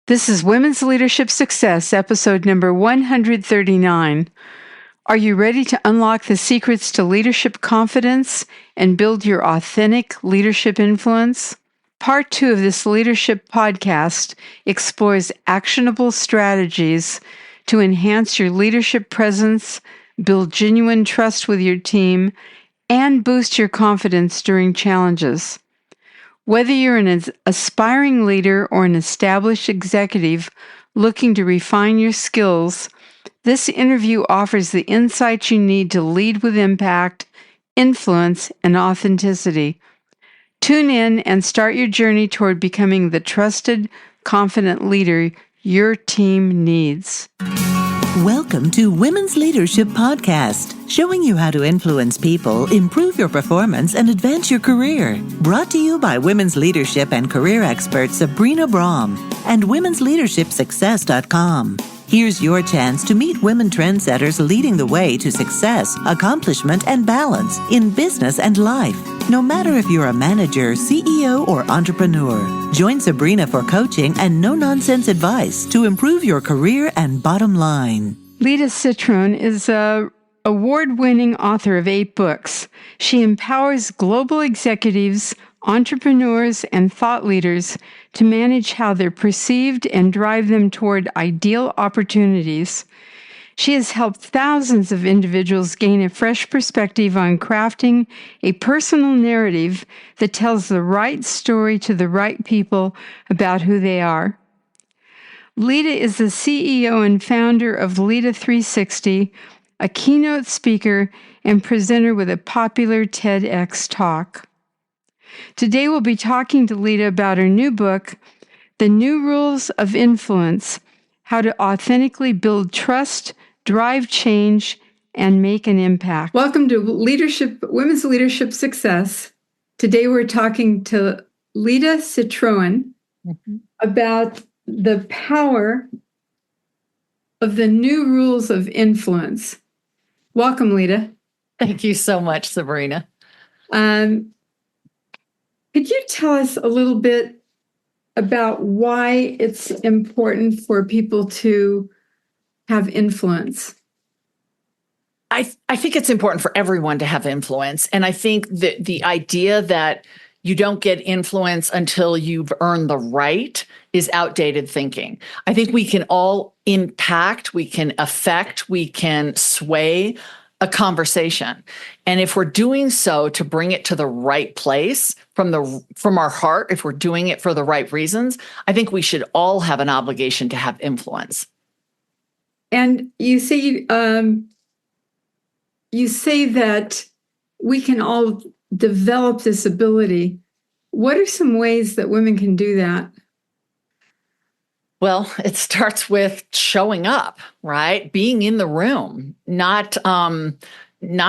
This is Women's Leadership Success, episode number 139. Are you ready to unlock the secrets to leadership confidence and build your authentic leadership influence? Part 2 of this leadership podcast explores actionable strategies to enhance your leadership presence, build genuine trust with your team, and boost your confidence during challenges. Whether you're an aspiring leader or an established executive looking to refine your skills, this interview offers the insights you need to lead with impact, influence, and authenticity. Tune in and start your journey toward becoming the trusted, confident leader your team needs. Welcome to Women's Leadership Podcast, showing you how to influence people, improve your performance, and advance your career. Brought to you by women's leadership and career expert Sabrina Brahm and womensleadershipsuccess.com. Here's your chance to meet women trendsetters leading the way to success, accomplishment, and balance in business and life. No matter if you're a manager, CEO, or entrepreneur, join Sabrina for coaching and no-nonsense advice to improve your career and bottom line. Lida Citroën is an award-winning author of 8 books. She empowers global executives, entrepreneurs, and thought leaders to manage how they're perceived and drive them toward ideal opportunities. She has helped thousands of individuals gain a fresh perspective on crafting a personal narrative that tells the right story to the right people about who they are. Lida is the CEO and founder of Lida 360, a keynote speaker and presenter with a popular TEDx talk. Today we'll be talking to Lida about her new book, The New Rules of Influence: How to Authentically Build Trust, Drive Change, and Make an Impact. Welcome to Women's Leadership Success. Today we're talking to Lida Citroën about the power of the new rules of influence. Welcome, Lida. Thank you so much, Sabrina. Could you tell us a little bit about why it's important for people to have influence? I think it's important for everyone to have influence. And I think that the idea that you don't get influence until you've earned the right is outdated thinking. I think we can all impact, we can affect, we can sway a conversation. And if we're doing so to bring it to the right place from our heart, if we're doing it for the right reasons, I think we should all have an obligation to have influence. And you say that we can all develop this ability. What are some ways that women can do that? Well, it starts with showing up, right? Being in the room, not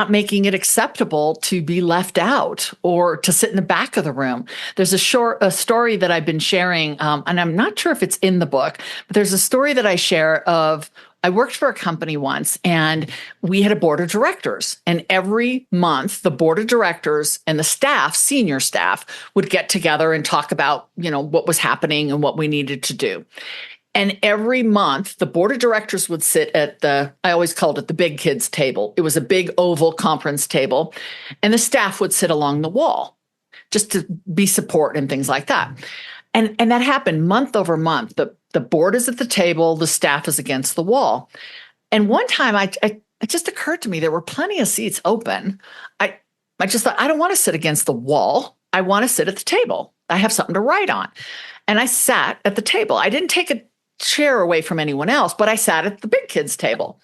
making it acceptable to be left out or to sit in the back of the room. There's a story that I've been sharing, and I'm not sure if it's in the book, but there's a story that I share of I worked for a company once and we had a board of directors, and every month the board of directors and the staff, senior staff, would get together and talk about, what was happening and what we needed to do. And every month the board of directors would sit at I always called it the big kids table. It was a big oval conference table, and the staff would sit along the wall just to be support and things like that. And that happened month over month. The board is at the table, the staff is against the wall. And one time it just occurred to me there were plenty of seats open. I just thought, I don't want to sit against the wall. I want to sit at the table. I have something to write on. And I sat at the table. I didn't take a chair away from anyone else, but I sat at the big kids table.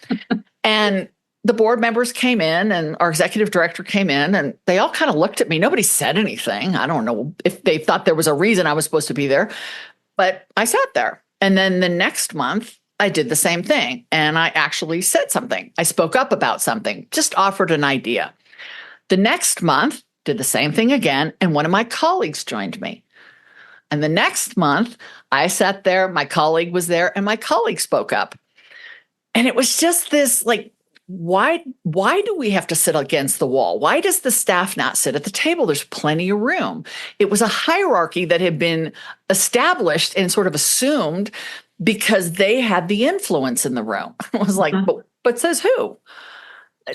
And the board members came in and our executive director came in and they all kind of looked at me. Nobody said anything. I don't know if they thought there was a reason I was supposed to be there, but I sat there. And then the next month I did the same thing. And I actually said something. I spoke up about something, just offered an idea. The next month, did the same thing again. And one of my colleagues joined me. And the next month I sat there, my colleague was there, and my colleague spoke up. And it was just this why do we have to sit against the wall? Why does the staff not sit at the table? There's plenty of room. It was a hierarchy that had been established and sort of assumed because they had the influence in the room. I was like, but says who?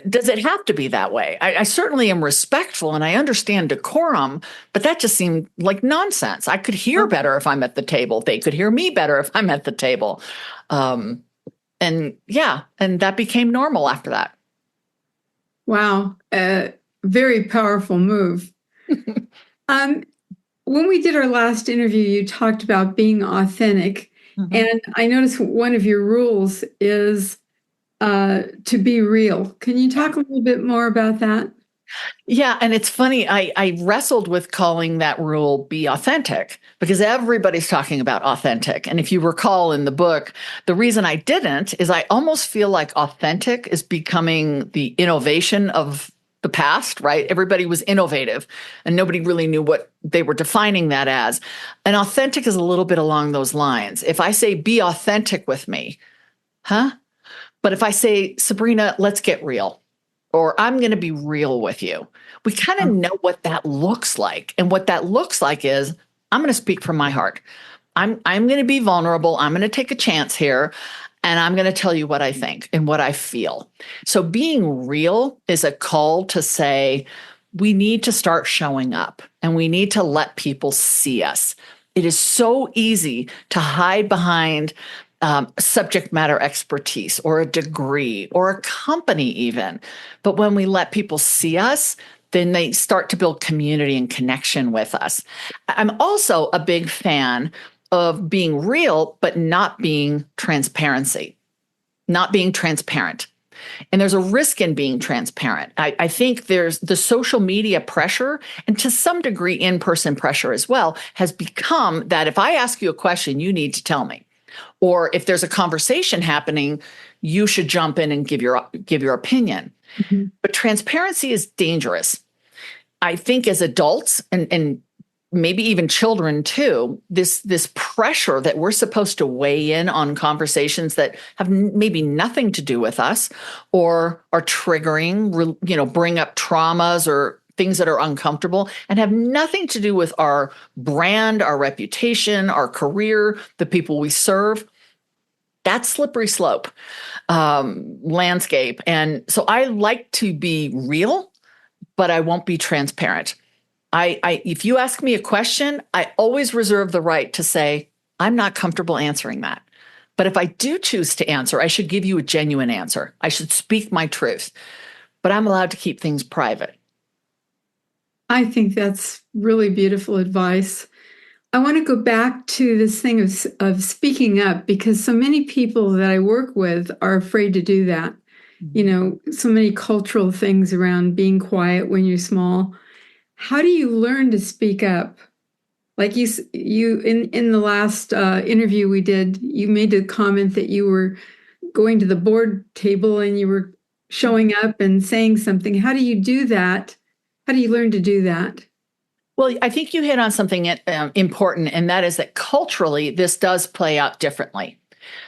Does it have to be that way? I certainly am respectful and I understand decorum, but that just seemed like nonsense. I could hear better if I'm at the table. They could hear me better if I'm at the table. And that became normal after that. Wow. Very powerful move. When we did our last interview, you talked about being authentic. Mm-hmm. And I noticed one of your rules is to be real. Can you talk a little bit more about that? Yeah. And it's funny. I wrestled with calling that rule be authentic because everybody's talking about authentic. And if you recall in the book, the reason I didn't is I almost feel like authentic is becoming the innovation of the past, right? Everybody was innovative and nobody really knew what they were defining that as. And authentic is a little bit along those lines. If I say, be authentic with me, huh? But if I say, Sabrina, let's get real, or I'm going to be real with you, we kind of know what that looks like. And what that looks like is I'm going to speak from my heart. I'm going to be vulnerable. I'm going to take a chance here. And I'm going to tell you what I think and what I feel. So being real is a call to say, we need to start showing up and we need to let people see us. It is so easy to hide behind subject matter expertise or a degree or a company even. But when we let people see us, then they start to build community and connection with us. I'm also a big fan of being real, but not being transparent. And there's a risk in being transparent. I think there's the social media pressure, and to some degree in-person pressure as well, has become that if I ask you a question, you need to tell me. Or if there's a conversation happening, you should jump in and give your opinion. Mm-hmm. But transparency is dangerous. I think as adults and maybe even children too, this pressure that we're supposed to weigh in on conversations that have maybe nothing to do with us or are triggering, bring up traumas or things that are uncomfortable and have nothing to do with our brand, our reputation, our career, the people we serve. That's slippery slope landscape. And so I like to be real, but I won't be transparent. If you ask me a question, I always reserve the right to say, I'm not comfortable answering that. But if I do choose to answer, I should give you a genuine answer. I should speak my truth, but I'm allowed to keep things private. I think that's really beautiful advice. I want to go back to this thing of speaking up because so many people that I work with are afraid to do that. So many cultural things around being quiet when you're small. How do you learn to speak up? Like you in the last interview we did, you made a comment that you were going to the board table and you were showing up and saying something. How do you do that? How do you learn to do that? Well, I think you hit on something important, and that is that culturally, this does play out differently.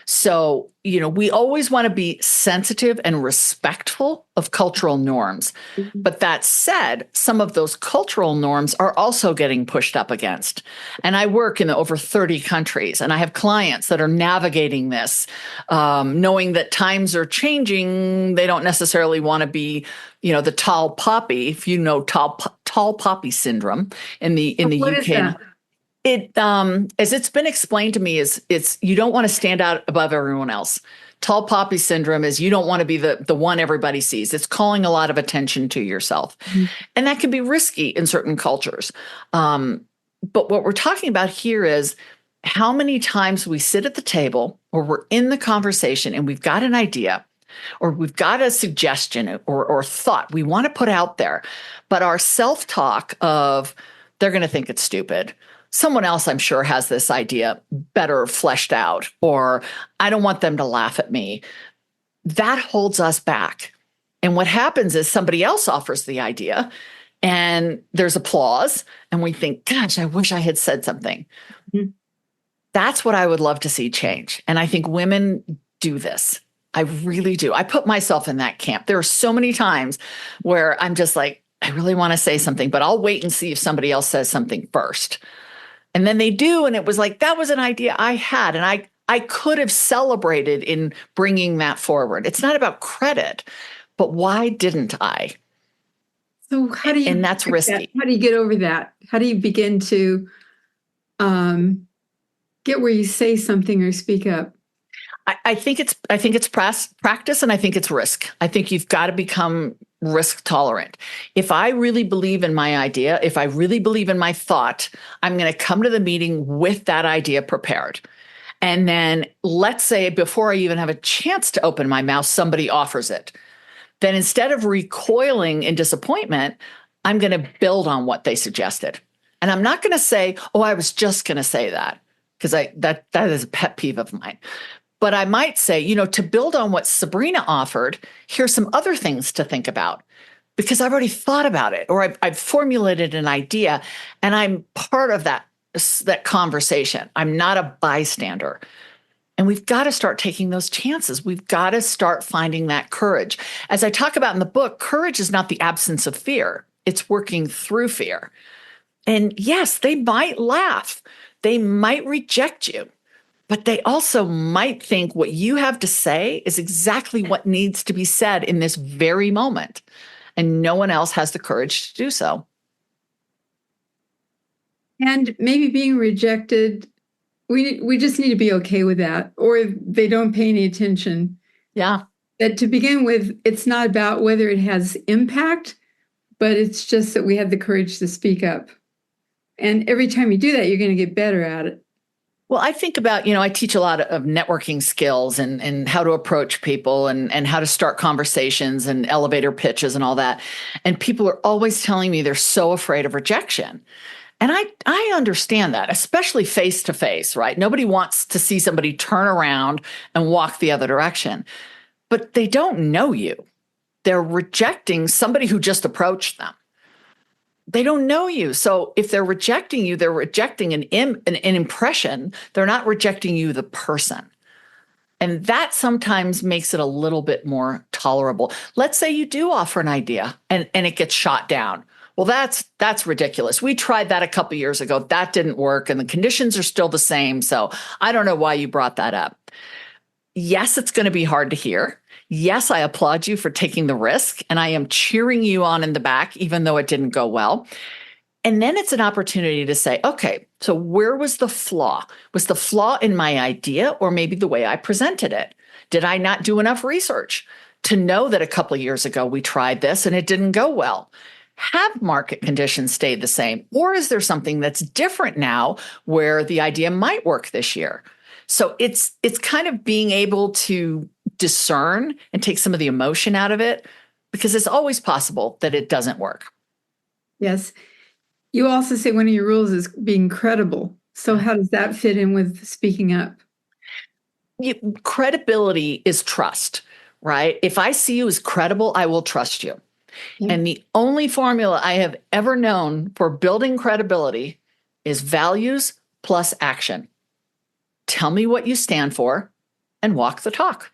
So, we always want to be sensitive and respectful of cultural norms. Mm-hmm. But that said, some of those cultural norms are also getting pushed up against. And I work in over 30 countries, and I have clients that are navigating this, knowing that times are changing. They don't necessarily want to be, the tall poppy, if you know tall poppy syndrome in the UK. What is that? It, as it's been explained to me, it's you don't want to stand out above everyone else. Tall poppy syndrome is you don't want to be the one everybody sees. It's calling a lot of attention to yourself. Mm-hmm. And that can be risky in certain cultures. But what we're talking about here is how many times we sit at the table or we're in the conversation and we've got an idea or we've got a suggestion or thought we want to put out there, but our self-talk of they're going to think it's stupid. Someone else, I'm sure, has this idea better fleshed out, or I don't want them to laugh at me. That holds us back. And what happens is somebody else offers the idea and there's applause and we think, gosh, I wish I had said something. Mm-hmm. That's what I would love to see change. And I think women do this. I really do. I put myself in that camp. There are so many times where I'm just like, I really want to say something, but I'll wait and see if somebody else says something first. And then they do. And it was like, that was an idea I had. And I could have celebrated in bringing that forward. It's not about credit, but why didn't I? So how do you, and that's risky. How do you get over that? How do you begin to get where you say something or speak up? I think it's practice, and I think it's risk. I think you've got to become risk tolerant. If I really believe in my idea, if I really believe in my thought, I'm going to come to the meeting with that idea prepared. And then let's say before I even have a chance to open my mouth, somebody offers it. Then instead of recoiling in disappointment, I'm going to build on what they suggested. And I'm not going to say, oh, I was just going to say that, because that is a pet peeve of mine. But I might say, to build on what Sabrina offered, here's some other things to think about, because I've already thought about it, or I've formulated an idea, and I'm part of that conversation. I'm not a bystander. And we've got to start taking those chances. We've got to start finding that courage. As I talk about in the book, courage is not the absence of fear. It's working through fear. And yes, they might laugh. They might reject you. But they also might think what you have to say is exactly what needs to be said in this very moment. And no one else has the courage to do so. And maybe being rejected, we just need to be okay with that, or they don't pay any attention. Yeah. That to begin with, it's not about whether it has impact, but it's just that we have the courage to speak up. And every time you do that, you're going to get better at it. Well, I think about, I teach a lot of networking skills and how to approach people and how to start conversations and elevator pitches and all that. And people are always telling me they're so afraid of rejection. And I understand that, especially face to face, right? Nobody wants to see somebody turn around and walk the other direction, but they don't know you. They're rejecting somebody who just approached them. They don't know you. So if they're rejecting you, they're rejecting an impression. They're not rejecting you, the person. And that sometimes makes it a little bit more tolerable. Let's say you do offer an idea and it gets shot down. Well, that's ridiculous. We tried that a couple years ago. That didn't work. And the conditions are still the same. So I don't know why you brought that up. Yes, it's going to be hard to hear. Yes, I applaud you for taking the risk, and I am cheering you on in the back, even though it didn't go well. And then it's an opportunity to say, okay, so where was the flaw? Was the flaw in my idea, or maybe the way I presented it? Did I not do enough research to know that a couple of years ago we tried this and it didn't go well? Have market conditions stayed the same? Or is there something that's different now where the idea might work this year? So it's kind of being able to discern and take some of the emotion out of it, because it's always possible that it doesn't work. Yes. You also say one of your rules is being credible. So how does that fit in with speaking up? Credibility is trust, right? If I see you as credible, I will trust you. Yeah. And the only formula I have ever known for building credibility is values plus action. Tell me what you stand for and walk the talk.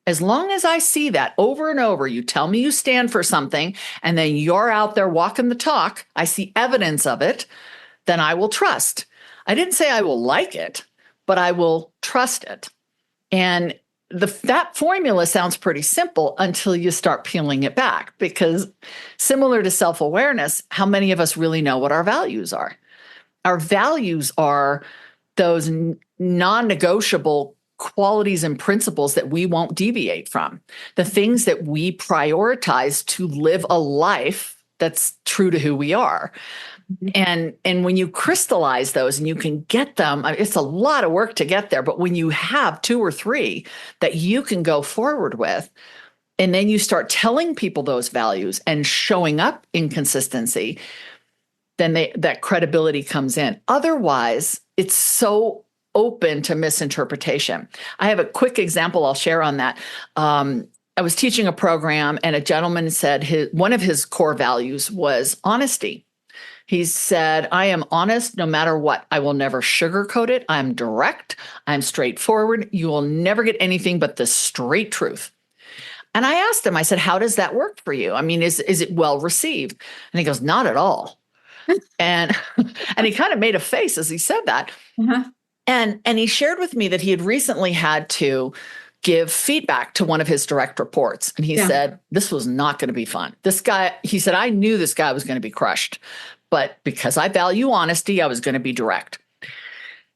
As long as I see that over and over, you tell me you stand for something, and then you're out there walking the talk, I see evidence of it, then I will trust. I didn't say I will like it, but I will trust it. And that formula sounds pretty simple until you start peeling it back, because similar to self-awareness, how many of us really know what our values are? Our values are those non-negotiable qualities and principles that we won't deviate from, the things that we prioritize to live a life that's true to who we are. And when you crystallize those and you can get them, it's a lot of work to get there, but when you have 2 or 3 that you can go forward with, and then you start telling people those values and showing up in consistency, then that credibility comes in. Otherwise, it's so open to misinterpretation. I have a quick example I'll share on that. I was teaching a program, and a gentleman said one of his core values was honesty. He said, I am honest no matter what. I will never sugarcoat it. I'm direct. I'm straightforward. You will never get anything but the straight truth. And I asked him, I said, how does that work for you? I mean, is it well received? And he goes, not at all. And he kind of made a face as he said that. Uh-huh. And he shared with me that he had recently had to give feedback to one of his direct reports. And he said, this was not going to be fun. This guy, he said, I knew this guy was going to be crushed, but because I value honesty, I was going to be direct.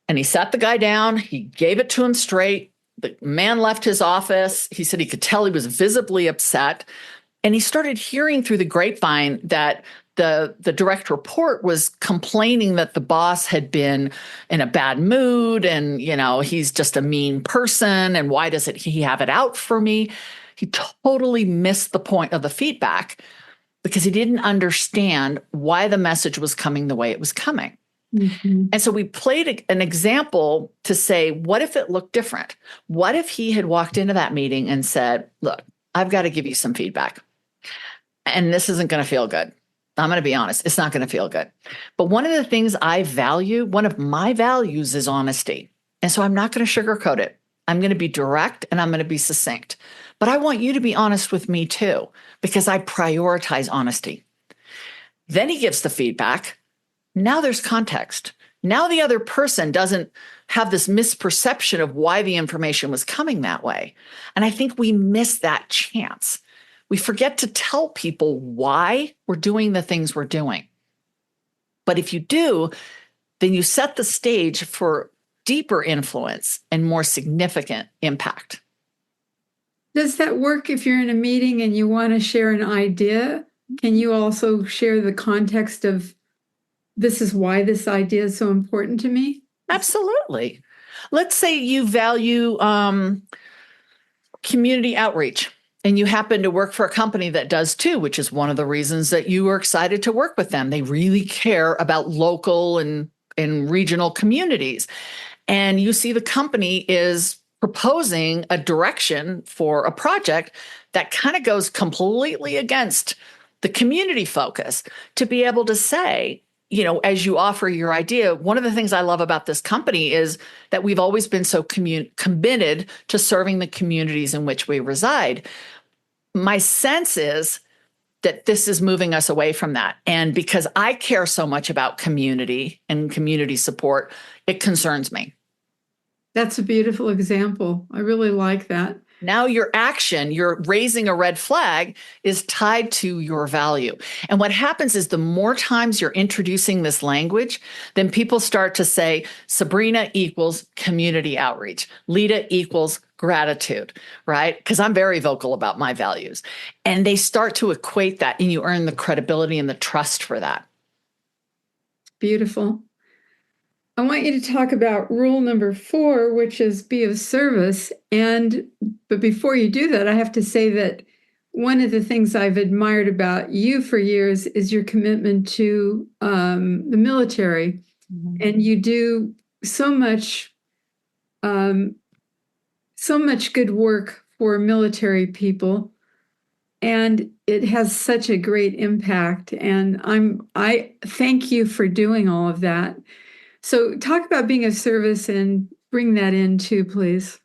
And he sat the guy down. He gave it to him straight. The man left his office. He said he could tell he was visibly upset. And he started hearing through the grapevine that the direct report was complaining that the boss had been in a bad mood and, he's just a mean person. And why doesn't he have it out for me? He totally missed the point of the feedback because he didn't understand why the message was coming the way it was coming. Mm-hmm. And so we played an example to say, what if it looked different? What if he had walked into that meeting and said, look, I've got to give you some feedback. And this isn't going to feel good. I'm going to be honest. It's not going to feel good. But one of the things I value, one of my values is honesty. And so I'm not going to sugarcoat it. I'm going to be direct and I'm going to be succinct. But I want you to be honest with me too, because I prioritize honesty. Then he gives the feedback. Now there's context. Now the other person doesn't have this misperception of why the information was coming that way. And I think we miss that chance. We forget to tell people why we're doing the things we're doing. But if you do, then you set the stage for deeper influence and more significant impact. Does that work if you're in a meeting and you want to share an idea? Can you also share the context of this is why this idea is so important to me? Absolutely. Let's say you value community outreach. And you happen to work for a company that does too, which is one of the reasons that you were excited to work with them. They really care about local and regional communities. And you see the company is proposing a direction for a project that kind of goes completely against the community focus to be able to say, as you offer your idea, one of the things I love about this company is that we've always been so committed to serving the communities in which we reside. My sense is that this is moving us away from that. And because I care so much about community and community support, it concerns me. That's a beautiful example. I really like that. Now your action, you're raising a red flag, is tied to your value. And what happens is the more times you're introducing this language, then people start to say, Sabrina equals community outreach. Lida equals gratitude, right? Because I'm very vocal about my values. And they start to equate that, and you earn the credibility and the trust for that. Beautiful. I want you to talk about rule number 4, which is be of service. But before you do that, I have to say that one of the things I've admired about you for years is your commitment to the military. Mm-hmm. And you do so much good work for military people. And it has such a great impact. And I thank you for doing all of that. So talk about being of service and bring that in too, please.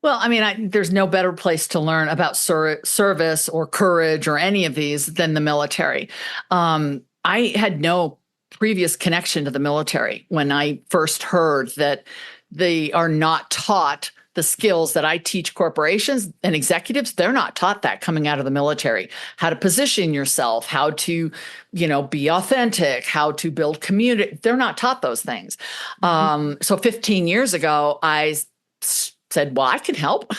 Well, I mean, there's no better place to learn about service or courage or any of these than the military. I had no previous connection to the military when I first heard that they are not taught the skills that I teach corporations and executives. They're not taught that coming out of the military, how to position yourself, how to, be authentic, how to build community. They're not taught those things. Mm-hmm. So 15 years ago, I said, well, I can help.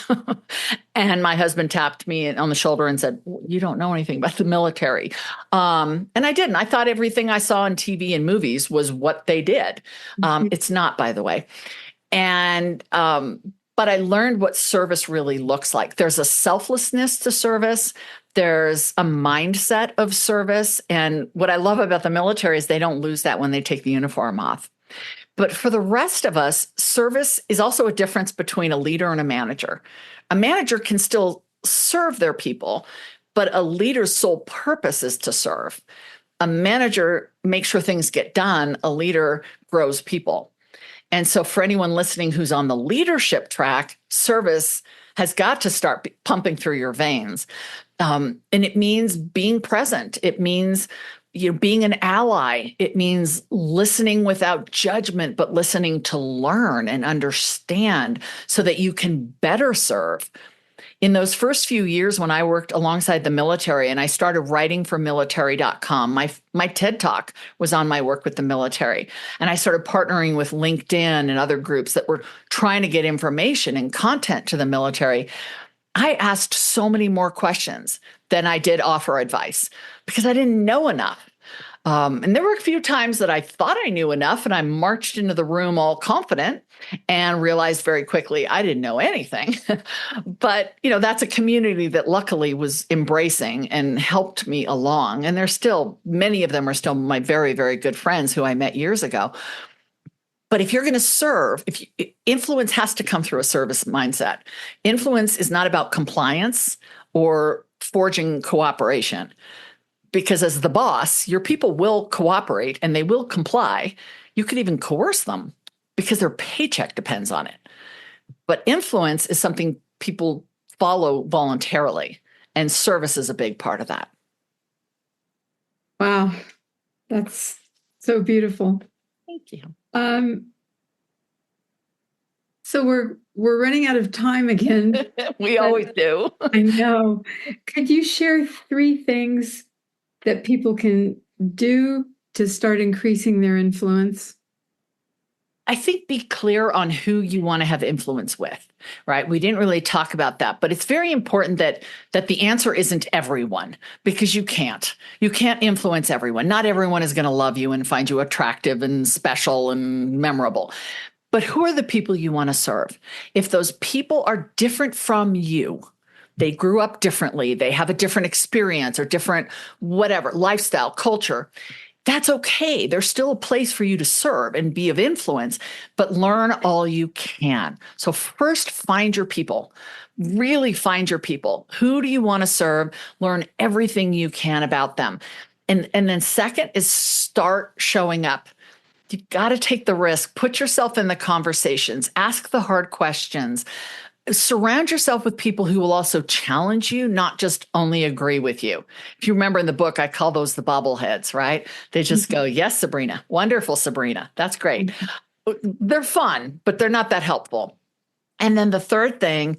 And my husband tapped me on the shoulder and said, you don't know anything about the military. And I didn't. I thought everything I saw on TV and movies was what they did. Mm-hmm. It's not, by the way. But I learned what service really looks like. There's a selflessness to service. There's a mindset of service. And what I love about the military is they don't lose that when they take the uniform off. But for the rest of us, service is also a difference between a leader and a manager. A manager can still serve their people, but a leader's sole purpose is to serve. A manager makes sure things get done. A leader grows people. And so for anyone listening who's on the leadership track, service has got to start pumping through your veins. And it means being present. It means being an ally, it means listening without judgment, but listening to learn and understand so that you can better serve. In those first few years when I worked alongside the military and I started writing for military.com, my TED Talk was on my work with the military. And I started partnering with LinkedIn and other groups that were trying to get information and content to the military. I asked so many more questions than I did offer advice because I didn't know enough. And there were a few times that I thought I knew enough and I marched into the room all confident and realized very quickly I didn't know anything. But, that's a community that luckily was embracing and helped me along. And many of them are still my very, very good friends who I met years ago. But if you're going to serve, influence has to come through a service mindset. Influence is not about compliance or forging cooperation. Because as the boss, your people will cooperate and they will comply. You could even coerce them because their paycheck depends on it. But influence is something people follow voluntarily, and service is a big part of that. Wow, that's so beautiful. Thank you. So we're running out of time again. We always do. I know. Could you share 3 things that people can do to start increasing their influence? I think be clear on who you want to have influence with, right? We didn't really talk about that, but it's very important that the answer isn't everyone, because you can't influence everyone. Not everyone is going to love you and find you attractive and special and memorable. But who are the people you want to serve? If those people are different from you, they grew up differently, they have a different experience or different whatever, lifestyle, culture, that's okay. There's still a place for you to serve and be of influence, but learn all you can. So first, find your people. Really find your people. Who do you want to serve? Learn everything you can about them. And then second is start showing up. You've got to take the risk. Put yourself in the conversations. Ask the hard questions. Surround yourself with people who will also challenge you, not just only agree with you. If you remember in the book, I call those the bobbleheads, right? They just go, yes, Sabrina. Wonderful, Sabrina. That's great. They're fun, but they're not that helpful. And then the third thing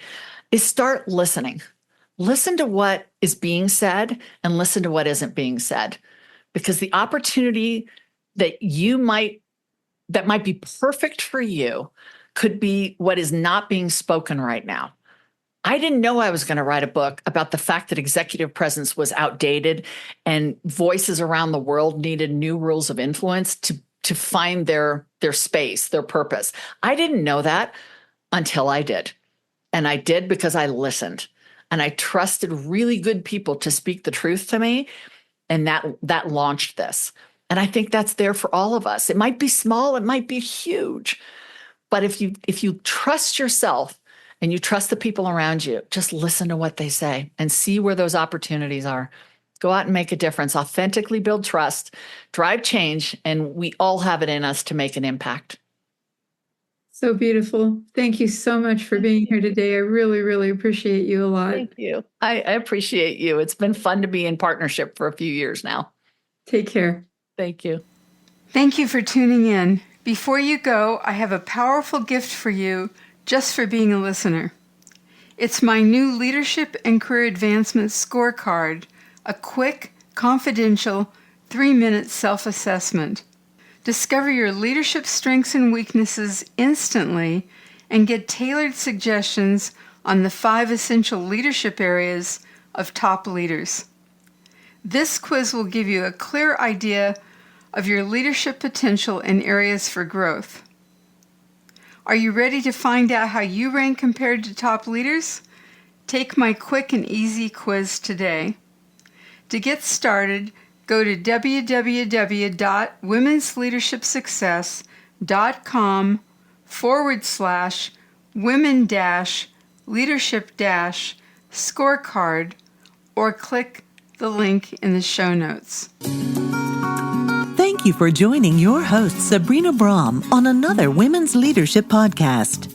is start listening. Listen to what is being said and listen to what isn't being said. Because the opportunity that might be perfect for you could be what is not being spoken right now. I didn't know I was going to write a book about the fact that executive presence was outdated and voices around the world needed new rules of influence to find their space, their purpose. I didn't know that until I did. And I did because I listened and I trusted really good people to speak the truth to me. And that launched this. And I think that's there for all of us. It might be small, it might be huge. But if you trust yourself and you trust the people around you, just listen to what they say and see where those opportunities are. Go out and make a difference, authentically build trust, drive change, and we all have it in us to make an impact. So beautiful. Thank you so much for being here today. I really, really appreciate you a lot. Thank you. I appreciate you. It's been fun to be in partnership for a few years now. Take care. Thank you. Thank you for tuning in. Before you go, I have a powerful gift for you just for being a listener. It's my new Leadership and Career Advancement Scorecard, a quick, confidential, 3-minute self-assessment. Discover your leadership strengths and weaknesses instantly and get tailored suggestions on the 5 essential leadership areas of top leaders. This quiz will give you a clear idea of your leadership potential and areas for growth. Are you ready to find out how you rank compared to top leaders? Take my quick and easy quiz today. To get started, go to www.women'sleadershipsuccess.com/women-leadership-scorecard or click the link in the show notes. Thank you for joining your host, Sabrina Brahm, on another Women's Leadership Podcast.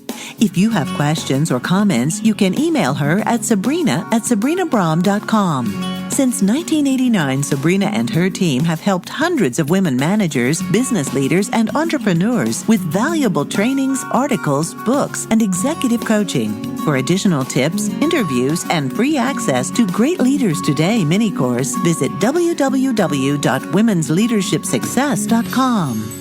If you have questions or comments, you can email her at sabrina@sabrinabrahm.com. Since 1989, Sabrina and her team have helped hundreds of women managers, business leaders, and entrepreneurs with valuable trainings, articles, books, and executive coaching. For additional tips, interviews, and free access to Great Leaders Today mini course, visit www.womensleadershipsuccess.com.